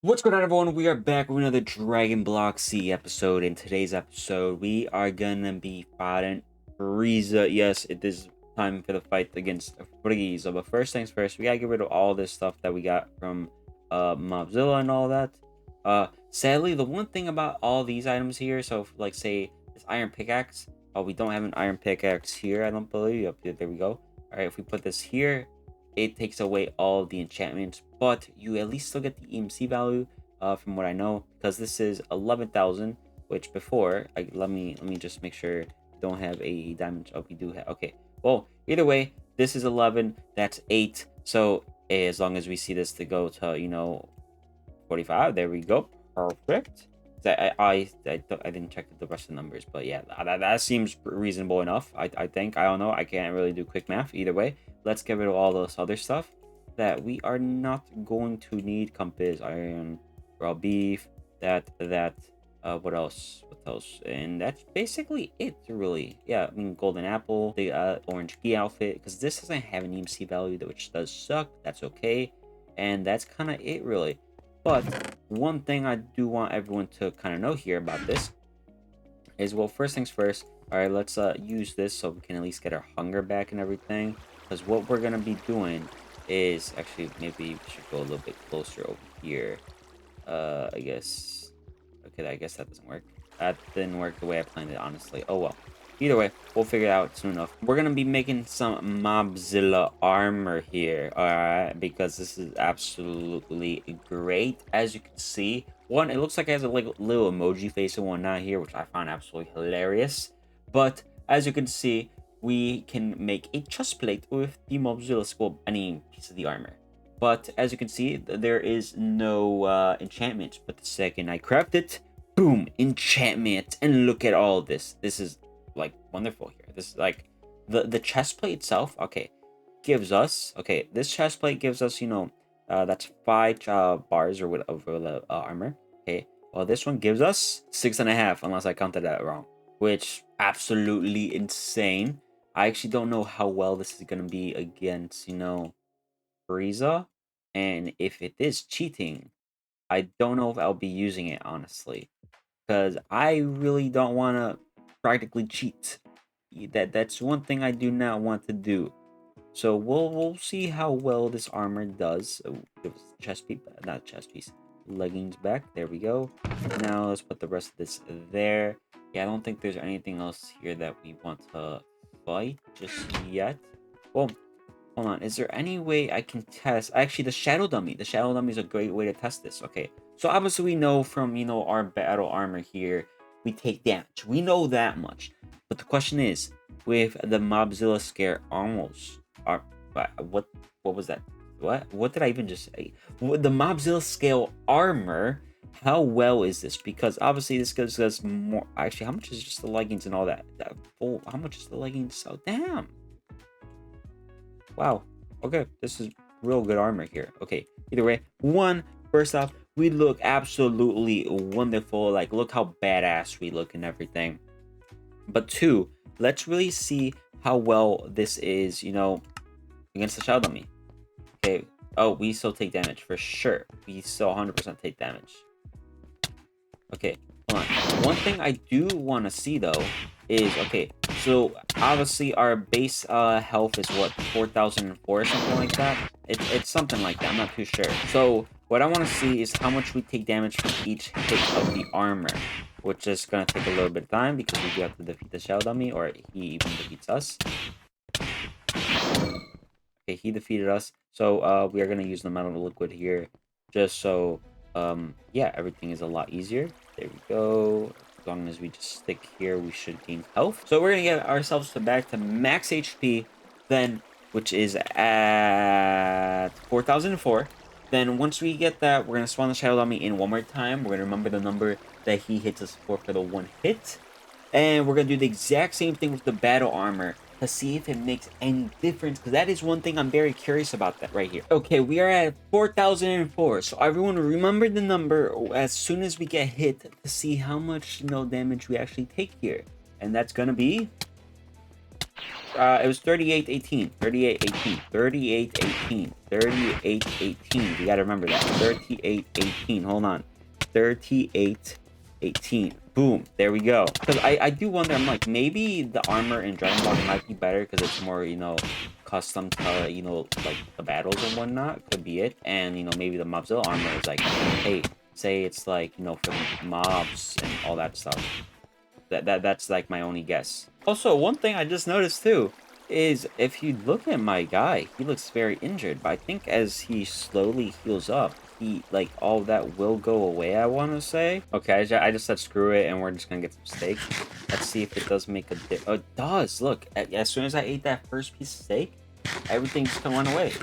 What's going on, everyone? We are back with another Dragon Block C episode. In today's episode, we are gonna be fighting Frieza. Yes, it is time for the fight against Frieza. But first things first, we gotta get rid of all this stuff that we got from Mobzilla and all that. Sadly, the one thing about all these items here, so if, like say this iron pickaxe, we don't have an iron pickaxe here, I don't believe. Yep, there we go. All right, if we put this here, it takes away all the enchantments, but you at least still get the EMC value, from what I know, because this is 11,000, which before, let me just make sure we don't have a diamond. Oh, we do have. Okay, well, either way, this is 11, that's 8. So as long as we see this to go to 45, there we go, perfect. I didn't check the rest of the numbers, but yeah, that seems reasonable enough. I think. I don't know, I can't really do quick math. Either way, let's get rid of all this other stuff that we are not going to need. Compass, iron, raw beef, what else, and that's basically it, really. Yeah, I mean, golden apple, the orange key outfit, because this doesn't have an EMC value, which does suck. That's okay, and that's kind of it, really. But one thing I do want everyone to kind of know here about this is, well, first things first. All right, let's use this so we can at least get our hunger back and everything. Because what we're gonna be doing is, actually, maybe we should go a little bit closer over here. I guess. Okay, I guess that doesn't work. That didn't work the way I planned it, honestly. Oh well. Either way, we'll figure it out soon enough. We're gonna be making some Mobzilla armor here, alright? Because this is absolutely great. As you can see, one, it looks like it has a little emoji face and whatnot here, which I find absolutely hilarious. But as you can see, we can make a chest plate with the Mobzilla skull, any piece of the armor. But as you can see, there is no enchantment. But the second I craft it, boom, enchantment. And look at all this. This is like wonderful here. This is like the chest plate itself. Okay, gives us, okay, this chest plate gives us, that's 5 bars or whatever the armor. Okay, well, this one gives us 6.5, unless I counted that wrong, which absolutely insane. I actually don't know how well this is gonna be against Frieza, and if it is cheating, I don't know if I'll be using it, honestly, because I really don't want to practically cheat. That's one thing I do not want to do. So we'll see how well this armor does. Give us chest piece, not chest piece, leggings back. There we go. Now let's put the rest of this there. Yeah, I don't think there's anything else here that we want to fight just yet. Well, hold on, is there any way I can test? Actually, the shadow dummy. The shadow dummy is a great way to test this. Okay, so obviously we know from our battle armor here, we take damage. We know that much. But the question is, with the Mobzilla scare almost, what was that? What did I even just say? With the Mobzilla scale armor, how well is this? Because obviously this gives us more. Actually, how much is just the leggings and all that? How much is the leggings? Oh, damn. Wow. Okay, this is real good armor here. Okay, either way, first off, we look absolutely wonderful. Like, look how badass we look and everything. But two, let's really see how well this is, against the Shadow Dummy. Okay. Oh, we still take damage for sure. We still 100% take damage. Okay, hold on. One thing I do want to see though is, okay, so obviously our base health is what, 4,004 or something like that. It's something like that. I'm not too sure. So what I want to see is how much we take damage from each hit of the armor, which is gonna take a little bit of time because we do have to defeat the Shadow Dummy, or he even defeats us. Okay, he defeated us. So we are gonna use the metal liquid here, just so yeah, everything is a lot easier. There we go. As long as we just stick here, we should gain health. So we're gonna get ourselves back to max HP, then, which is at 4,004. Then once we get that, we're gonna spawn the Shadow Dummy in one more time. We're gonna remember the number that he hits us for the one hit, and we're gonna do the exact same thing with the battle armor to see if it makes any difference, because that is one thing I'm very curious about that right here. Okay, we are at 4,004, so everyone remember the number as soon as we get hit to see how much damage we actually take here, and that's gonna be It was 38-18. 38-18. 38-18. 38-18. You gotta remember that. 38-18. Hold on. 38-18. Boom. There we go. Because I do wonder, I'm like, maybe the armor in Dragon Ball might be better because it's more, custom to, like the battles and whatnot. Could be it. And, maybe the Mobzilla armor is like, hey, say it's like, for the mobs and all that stuff. That's like my only guess. Also, one thing I just noticed too is if you look at my guy, he looks very injured, but I think as he slowly heals up, he like all that will go away, I want to say. Okay, I just said screw it and we're just gonna get some steak. Let's see if it does make a oh, it does. Look, as soon as I ate that first piece of steak, everything just went away.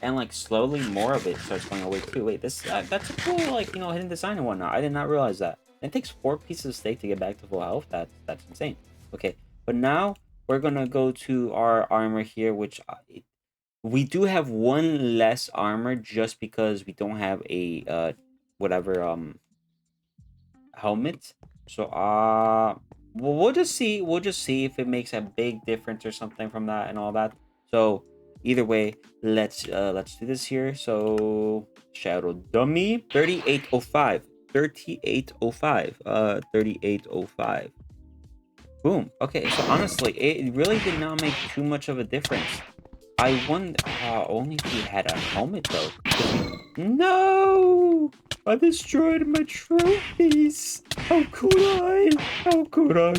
And like slowly more of it starts going away too. Wait, this that's a cool like hidden design and whatnot. I did not realize that. It takes 4 pieces of steak to get back to full health. That's insane. Okay, but now we're gonna go to our armor here, which we do have one less armor just because we don't have a whatever helmet. So we'll just see. We'll just see if it makes a big difference or something from that and all that. So either way, let's do this here. So Shadow Dummy 3805. 3805. 3805. Boom. Okay, so honestly, it really did not make too much of a difference. I wonder, only if we had a helmet though. No! I destroyed my trophies. How could I? How could I?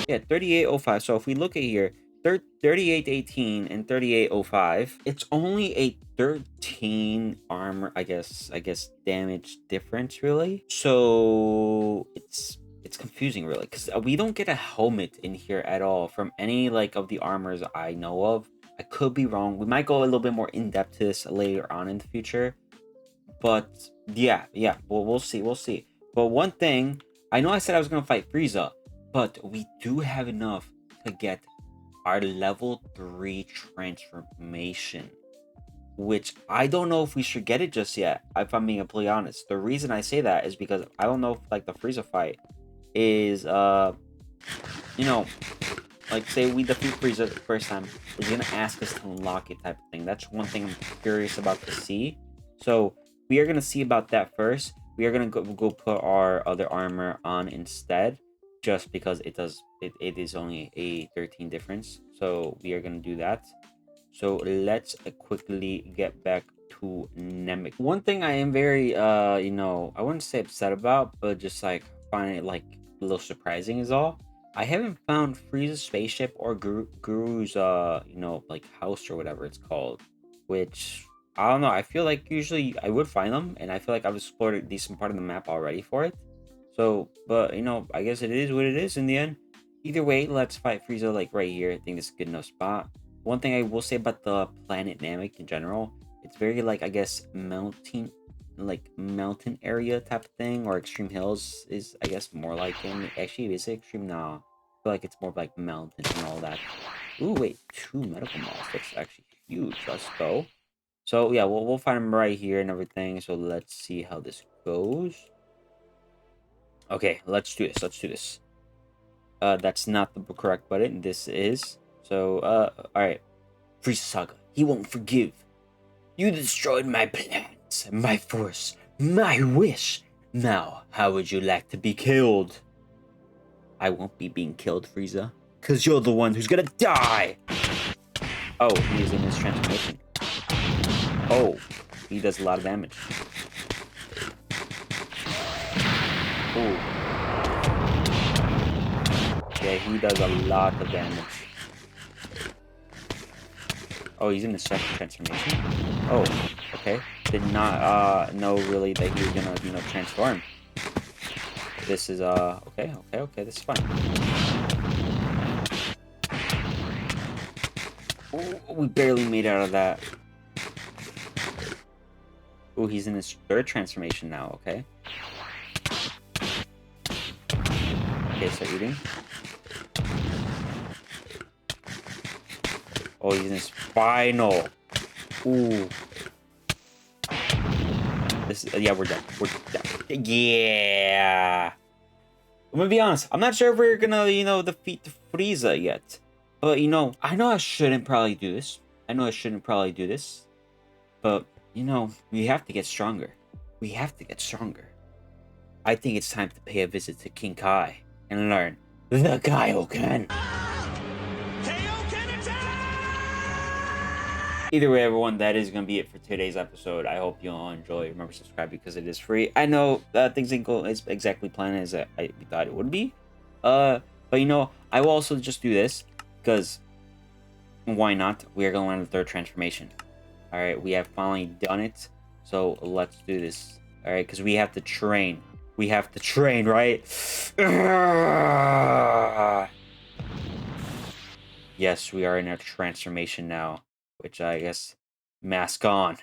Yeah, 3805. So if we look at here, 3818 and 3805, it's only a 13 armor, I guess damage difference really. So it's confusing really because we don't get a helmet in here at all from any like of the armors I know of. I could be wrong. We might go a little bit more in depth to this later on in the future. But yeah. Well, we'll see. But one thing, I know I said I was gonna fight Frieza, but we do have enough to get our level 3 transformation, which I don't know if we should get it just yet, if I'm being completely honest. The reason I say that is because I don't know if like the Frieza fight is like say we defeat Frieza the first time, is gonna ask us to unlock it type of thing. That's one thing I'm curious about to see. So we are gonna see about that first. We are gonna go put our other armor on instead, just because it is only a 13 difference. So we are gonna do that. So let's quickly get back to Namek. One thing I am very I wouldn't say upset about, but just like find it like a little surprising is all. I haven't found Frieza's spaceship or Guru's like house or whatever it's called, which I don't know. I feel like usually I would find them, and I feel like I've explored a decent part of the map already for it. So, but I guess it is what it is in the end. Either way, let's fight Frieza like right here. I think it's a good enough spot. One thing I will say about the planet Namek in general, it's very like I guess mountain area type of thing, or extreme hills is I guess more like in actually is it extreme? Nah, I feel like it's more like mountains and all that. Ooh, wait, 2 medical malls. That's actually huge. Let's go. So yeah, we'll find them right here and everything. So let's see how this goes. Okay, let's do this. That's not the correct button. This is. So alright. Frieza Saga, he won't forgive. You destroyed my plans, my force, my wish. Now, how would you like to be killed? I won't be being killed, Frieza, because you're the one who's gonna die. Oh, he is in his transformation. Oh, he does a lot of damage. Oh. Yeah, he does a lot of damage. Oh, he's in the second transformation? Oh, okay. Did not know really that he was gonna, transform. This is okay, this is fine. Oh, we barely made it out of that. Oh, he's in his third transformation now, okay. Okay, so eating. Oh, he's in his final. Ooh. This yeah, we're done. We're done. Yeah. I'm gonna be honest. I'm not sure if we're gonna, defeat Frieza yet. But you know, I know I shouldn't probably do this. But you know, we have to get stronger. We have to get stronger. I think it's time to pay a visit to King Kai and learn the Kaioken. Either way, everyone, that is going to be it for today's episode. I hope you all enjoy. Remember, subscribe because it is free. I know things didn't go as exactly planned as I thought it would be. But you know, I will also just do this because why not? We are going to learn the third transformation. All right, we have finally done it. So let's do this. All right, because we have to train. We have to train, right? Yes, we are in a transformation now, which I guess mask on,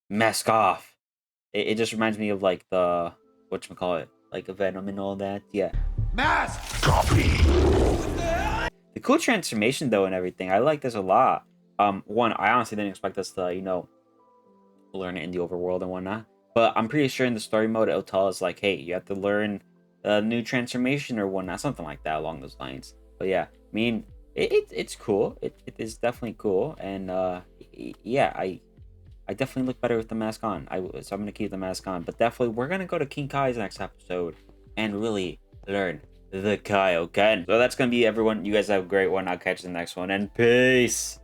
mask off. It just reminds me of like the whatchamacallit, like a Venom and all that. Yeah. Mask copy. The cool transformation though and everything. I like this a lot. One, I honestly didn't expect us to, you know, learn it in the overworld and whatnot. But I'm pretty sure in the story mode it'll tell us like, hey, you have to learn a new transformation or whatnot, something like that along those lines. But yeah, I mean, it's cool. It is definitely cool, and yeah, I definitely look better with the mask on. So I'm gonna keep the mask on, but definitely we're gonna go to King Kai's next episode and really learn the Kaioken. So that's gonna be everyone. You guys have a great one. I'll catch you in the next one, and peace.